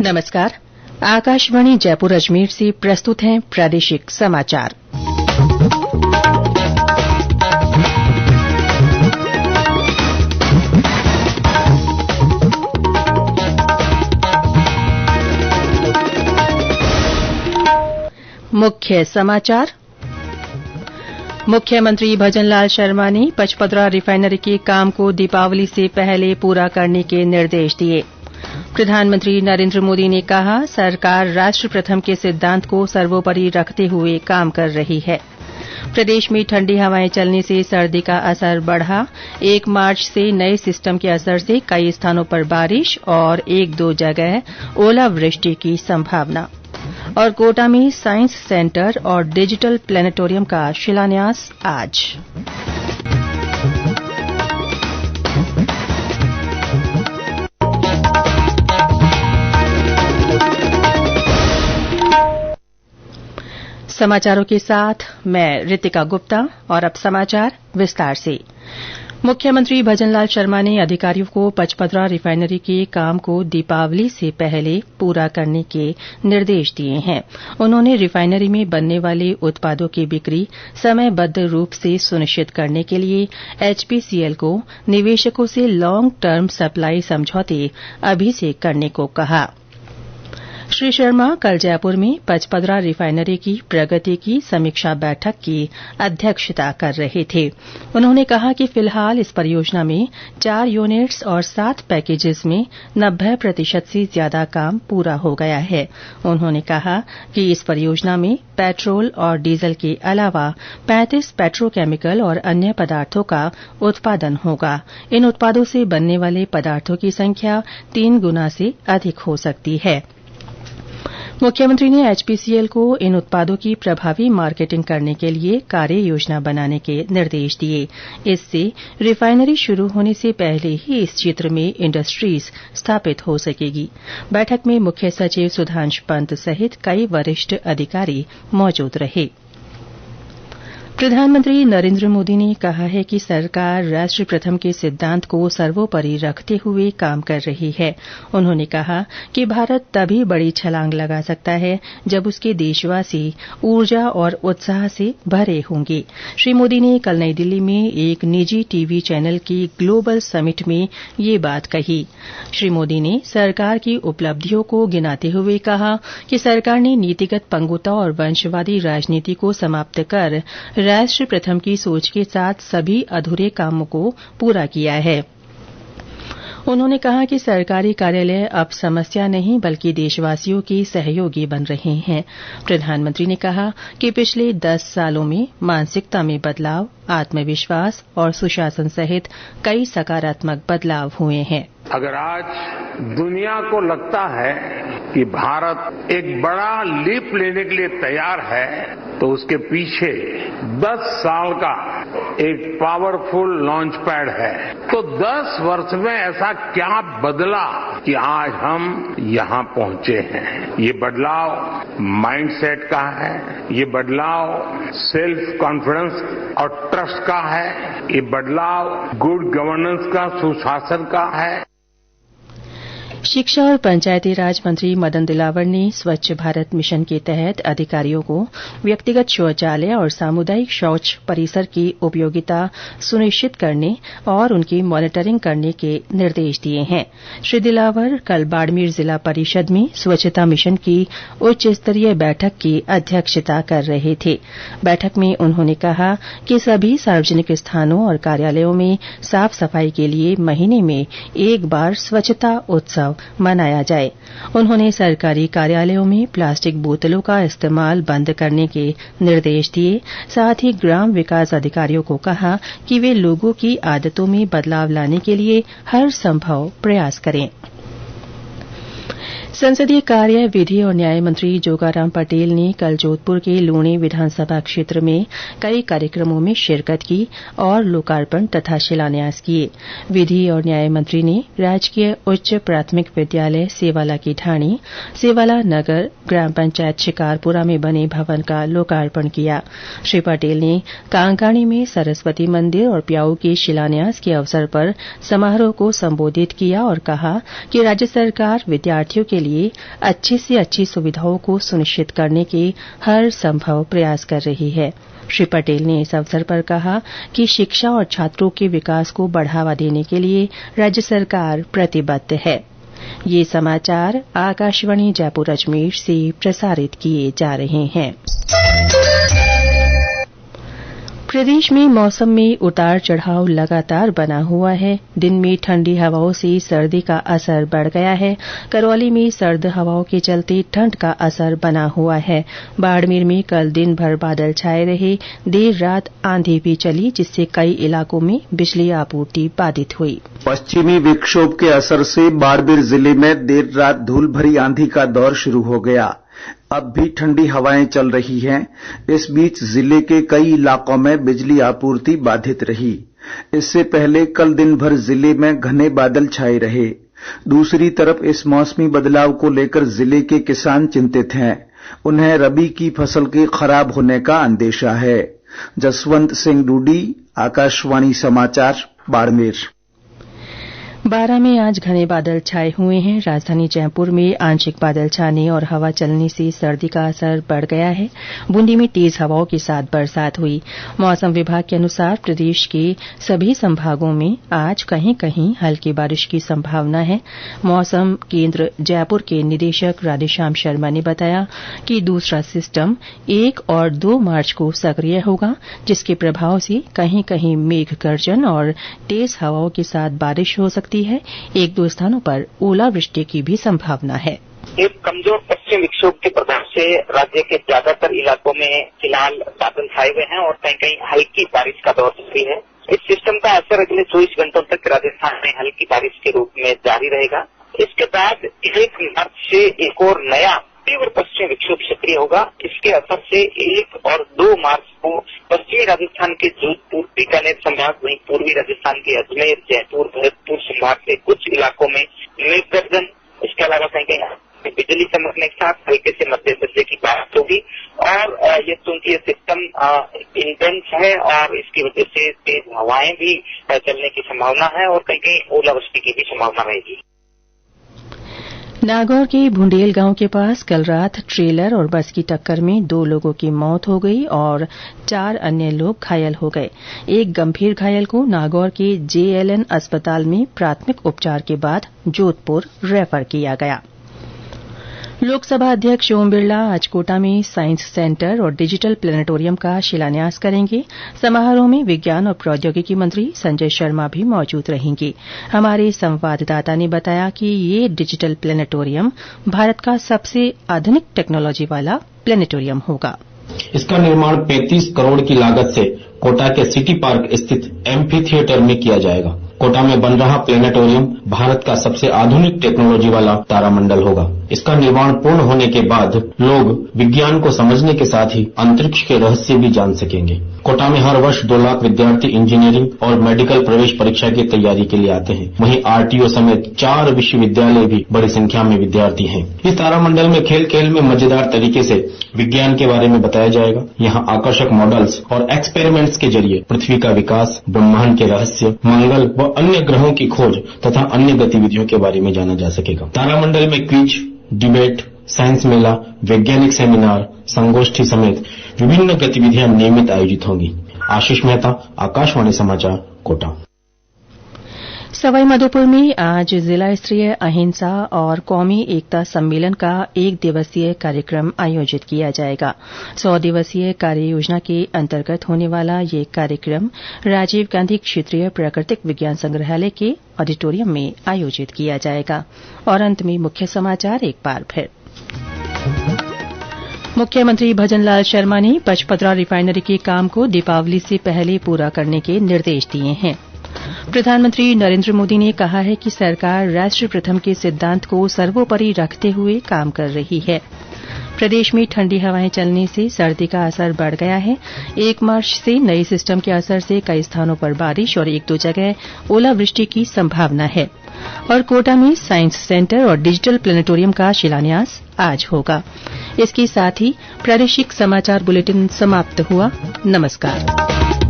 नमस्कार। आकाशवाणी जयपुर अजमेर से प्रस्तुत हैं प्रादेशिक समाचार। मुख्य समाचार। मुख्यमंत्री भजनलाल शर्मा ने पचपदरा रिफाइनरी के काम को दीपावली से पहले पूरा करने के निर्देश दिए। प्रधानमंत्री नरेंद्र मोदी ने कहा, सरकार राष्ट्र प्रथम के सिद्धांत को सर्वोपरि रखते हुए काम कर रही है। प्रदेश में ठंडी हवाएं चलने से सर्दी का असर बढ़ा। 1 मार्च से नए सिस्टम के असर से कई स्थानों पर बारिश और 1-2 जगह ओलावृष्टि की संभावना। और कोटा में साइंस सेंटर और डिजिटल प्लेनेटोरियम का शिलान्यास आज। समाचारों के साथ मैं रितिका गुप्ता। और अब समाचार विस्तार से। मुख्यमंत्री भजनलाल शर्मा ने अधिकारियों को पचपदरा रिफाइनरी के काम को दीपावली से पहले पूरा करने के निर्देश दिए हैं। उन्होंने रिफाइनरी में बनने वाले उत्पादों की बिक्री समयबद्ध रूप से सुनिश्चित करने के लिए एचपीसीएल को निवेशकों से लॉन्ग टर्म सप्लाई समझौते अभी से करने को कहा। श्री शर्मा कल जयपुर में पचपदरा रिफाइनरी की प्रगति की समीक्षा बैठक की अध्यक्षता कर रहे थे। उन्होंने कहा कि फिलहाल इस परियोजना में 4 यूनिट्स और 7 पैकेजेस में 90% से ज्यादा काम पूरा हो गया है। उन्होंने कहा कि इस परियोजना में पेट्रोल और डीजल के अलावा 35 पेट्रोकेमिकल और अन्य पदार्थों का उत्पादन होगा। इन उत्पादों से बनने वाले पदार्थों की संख्या 3 गुना से अधिक हो सकती है। मुख्यमंत्री ने एचपीसीएल को इन उत्पादों की प्रभावी मार्केटिंग करने के लिए कार्य योजना बनाने के निर्देश दिए। इससे रिफाइनरी शुरू होने से पहले ही इस क्षेत्र में इंडस्ट्रीज स्थापित हो सकेगी। बैठक में मुख्य सचिव सुधांश पंत सहित कई वरिष्ठ अधिकारी मौजूद रहे। प्रधानमंत्री नरेंद्र मोदी ने कहा है कि सरकार राष्ट्र प्रथम के सिद्धांत को सर्वोपरि रखते हुए काम कर रही है। उन्होंने कहा कि भारत तभी बड़ी छलांग लगा सकता है जब उसके देशवासी ऊर्जा और उत्साह से भरे होंगे। श्री मोदी ने कल नई दिल्ली में एक निजी टीवी चैनल की ग्लोबल समिट में ये बात कही। श्री मोदी ने सरकार की उपलब्धियों को गिनाते हुए कहा कि सरकार ने नीतिगत पंगुता और वंशवादी राजनीति को समाप्त कर राष्ट्र प्रथम की सोच के साथ सभी अधूरे कामों को पूरा किया है। उन्होंने कहा कि सरकारी कार्यालय अब समस्या नहीं बल्कि देशवासियों के सहयोगी बन रहे हैं। प्रधानमंत्री ने कहा कि पिछले 10 सालों में मानसिकता में बदलाव, आत्मविश्वास और सुशासन सहित कई सकारात्मक बदलाव हुए हैं। अगर आज दुनिया को लगता है कि भारत एक बड़ा लीप लेने के लिए तैयार है, तो उसके पीछे 10 साल का एक पावरफुल लॉन्च पैड है। तो 10 वर्ष में ऐसा क्या बदला कि आज हम यहां पहुंचे हैं। ये बदलाव माइंडसेट का है, ये बदलाव सेल्फ कॉन्फिडेंस और ट्रस्ट का है, ये बदलाव गुड गवर्नेंस का, सुशासन का है। शिक्षा और पंचायती राज मंत्री मदन दिलावर ने स्वच्छ भारत मिशन के तहत अधिकारियों को व्यक्तिगत शौचालय और सामुदायिक शौच परिसर की उपयोगिता सुनिश्चित करने और उनकी मॉनिटरिंग करने के निर्देश दिए हैं। श्री दिलावर कल बाड़मेर जिला परिषद में स्वच्छता मिशन की उच्च स्तरीय बैठक की अध्यक्षता कर रहे थे। बैठक में उन्होंने कहा कि सभी सार्वजनिक स्थानों और कार्यालयों में साफ सफाई के लिए महीने में एक बार स्वच्छता उत्सव मनाया जाए। उन्होंने सरकारी कार्यालयों में प्लास्टिक बोतलों का इस्तेमाल बंद करने के निर्देश दिए। साथ ही ग्राम विकास अधिकारियों को कहा कि वे लोगों की आदतों में बदलाव लाने के लिए हर संभव प्रयास करें। संसदीय कार्य, विधि और न्याय मंत्री जोगाराम पटेल ने कल जोधपुर के लूणी विधानसभा क्षेत्र में कई कार्यक्रमों में शिरकत की और लोकार्पण तथा शिलान्यास किए। विधि और न्याय मंत्री ने राजकीय उच्च प्राथमिक विद्यालय सेवाला की ढाणी, सेवाला नगर ग्राम पंचायत शिकारपुरा में बने भवन का लोकार्पण किया। श्री पटेल ने कांकाणी में सरस्वती मंदिर और प्याऊ के शिलान्यास के अवसर पर समारोह को संबोधित किया और कहा कि राज्य सरकार विद्यार्थियों के लिए लिए अच्छी से अच्छी सुविधाओं को सुनिश्चित करने के हर संभव प्रयास कर रही है। श्री पटेल ने इस अवसर पर कहा कि शिक्षा और छात्रों के विकास को बढ़ावा देने के लिए राज्य सरकार प्रतिबद्ध है। ये समाचार आकाशवाणी जयपुर अजमेर से प्रसारित किए जा रहे हैं। प्रदेश में मौसम में उतार चढ़ाव लगातार बना हुआ है। दिन में ठंडी हवाओं से सर्दी का असर बढ़ गया है। करौली में सर्द हवाओं के चलते ठंड का असर बना हुआ है। बाड़मेर में कल दिन भर बादल छाए रहे। देर रात आंधी भी चली, जिससे कई इलाकों में बिजली आपूर्ति बाधित हुई। पश्चिमी विक्षोभ के असर से बाड़मेर जिले में देर रात धूल भरी आंधी का दौर शुरू हो गया। अब भी ठंडी हवाएं चल रही हैं। इस बीच जिले के कई इलाकों में बिजली आपूर्ति बाधित रही। इससे पहले कल दिन भर जिले में घने बादल छाए रहे। दूसरी तरफ इस मौसमी बदलाव को लेकर जिले के किसान चिंतित हैं। उन्हें रबी की फसल के खराब होने का अंदेशा है। जसवंत सिंह डूडी, आकाशवाणी समाचार, बाड़मेर। बारां में आज घने बादल छाए हुए हैं। राजधानी जयपुर में आंशिक बादल छाने और हवा चलने से सर्दी का असर बढ़ गया है। बूंदी में तेज हवाओं के साथ बरसात हुई। मौसम विभाग के अनुसार प्रदेश के सभी संभागों में आज कहीं कहीं हल्की बारिश की संभावना है। मौसम केंद्र जयपुर के निदेशक राधेश्याम शर्मा ने बताया कि दूसरा सिस्टम 1 और 2 मार्च को सक्रिय होगा, जिसके प्रभाव से कहीं कहीं मेघ गर्जन और तेज हवाओं के साथ बारिश हो सकती है। 1-2 स्थानों पर ओलावृष्टि की भी संभावना है। एक कमजोर पश्चिम विक्षोभ के प्रभाव से राज्य के ज्यादातर इलाकों में फिलहाल बादल छाए हुए हैं और कहीं कहीं हल्की बारिश का दौर जारी है। इस सिस्टम का असर अगले 24 घंटों तक राजस्थान में हल्की बारिश के रूप में जारी रहेगा। इसके बाद 1 मार्च से एक और नया तीव्र पश्चिम विक्षोभ सक्रिय होगा। इसके असर से 1 और 2 मार्च को पश्चिमी राजस्थान के जोधपुर, बीकानेर संभाग, वहीं पूर्वी राजस्थान के अजमेर, जयपुर, भरतपुर संभाग के कुछ इलाकों में मेघ गर्जन, इसके अलावा कहीं कहीं बिजली चमकने के साथ हल्के से मध्यम दर्जे की बारिश होगी। और ये चूंकि ये सिस्टम इंटेंस है और इसकी वजह से तेज हवाएं भी चलने की संभावना है और कहीं कहीं ओलावृष्टि की भी संभावना रहेगी। नागौर के भुंडेल गांव के पास कल रात ट्रेलर और बस की टक्कर में 2 लोगों की मौत हो गई और 4 अन्य लोग घायल हो गए। एक गंभीर घायल को नागौर के JLN अस्पताल में प्राथमिक उपचार के बाद जोधपुर रेफर किया गया। लोकसभा अध्यक्ष ओम बिरला आज कोटा में साइंस सेंटर और डिजिटल प्लेनेटोरियम का शिलान्यास करेंगे। समारोह में विज्ञान और प्रौद्योगिकी मंत्री संजय शर्मा भी मौजूद रहेंगे। हमारे संवाददाता ने बताया कि ये डिजिटल प्लेनेटोरियम भारत का सबसे आधुनिक टेक्नोलॉजी वाला प्लेनेटोरियम होगा। इसका निर्माण 35 करोड़ की लागत से कोटा के सिटी पार्क स्थित एम्फी थिएटर में किया जाएगा। कोटा में बन रहा प्लेनेटोरियम भारत का सबसे आधुनिक टेक्नोलॉजी वाला तारामंडल होगा। इसका निर्माण पूर्ण होने के बाद लोग विज्ञान को समझने के साथ ही अंतरिक्ष के रहस्य भी जान सकेंगे। कोटा में हर वर्ष 2 लाख विद्यार्थी इंजीनियरिंग और मेडिकल प्रवेश परीक्षा की तैयारी के लिए आते हैं। वहीं RTO समेत 4 विश्वविद्यालय भी बड़ी संख्या में विद्यार्थी हैं। इस तारामंडल में खेल खेल में मजेदार तरीके से विज्ञान के बारे में बताया जाएगा। यहाँ आकर्षक मॉडल्स और एक्सपेरिमेंट्स के जरिए पृथ्वी का विकास, ब्रह्मांड के रहस्य, मंगल व अन्य ग्रहों की खोज तथा अन्य गतिविधियों के बारे में जाना जा सकेगा। तारामंडल में क्विज, डिबेट, साइंस मेला, वैज्ञानिक सेमिनार, संगोष्ठी समेत विभिन्न गतिविधियां नियमित आयोजित होंगी। आशीष मेहता, आकाशवाणी समाचार, कोटा। सवाईमाधोपुर में आज जिला स्तरीय अहिंसा और कौमी एकता सम्मेलन का 1 दिवसीय कार्यक्रम आयोजित किया जाएगा। 100 दिवसीय कार्य योजना के अंतर्गत होने वाला ये कार्यक्रम राजीव गांधी क्षेत्रीय प्राकृतिक विज्ञान संग्रहालय के ऑडिटोरियम में आयोजित किया जाएगा। और अंत में मुख्य समाचार एक बार फिर। मुख्यमंत्री भजनलाल शर्मा ने पचपदरा रिफाइनरी के काम को दीपावली से पहले पूरा करने के निर्देश दिए हैं। प्रधानमंत्री नरेंद्र मोदी ने कहा है कि सरकार राष्ट्र प्रथम के सिद्धांत को सर्वोपरि रखते हुए काम कर रही है। प्रदेश में ठंडी हवाएं चलने से सर्दी का असर बढ़ गया है। 1 मार्च से नए सिस्टम के असर से कई स्थानों पर बारिश और 1-2 जगह ओलावृष्टि की संभावना है। और कोटा में साइंस सेंटर और डिजिटल प्लेनेटोरियम का शिलान्यास आज होगा। इसके साथ ही प्रादेशिक समाचार बुलेटिन समाप्त हुआ। नमस्कार।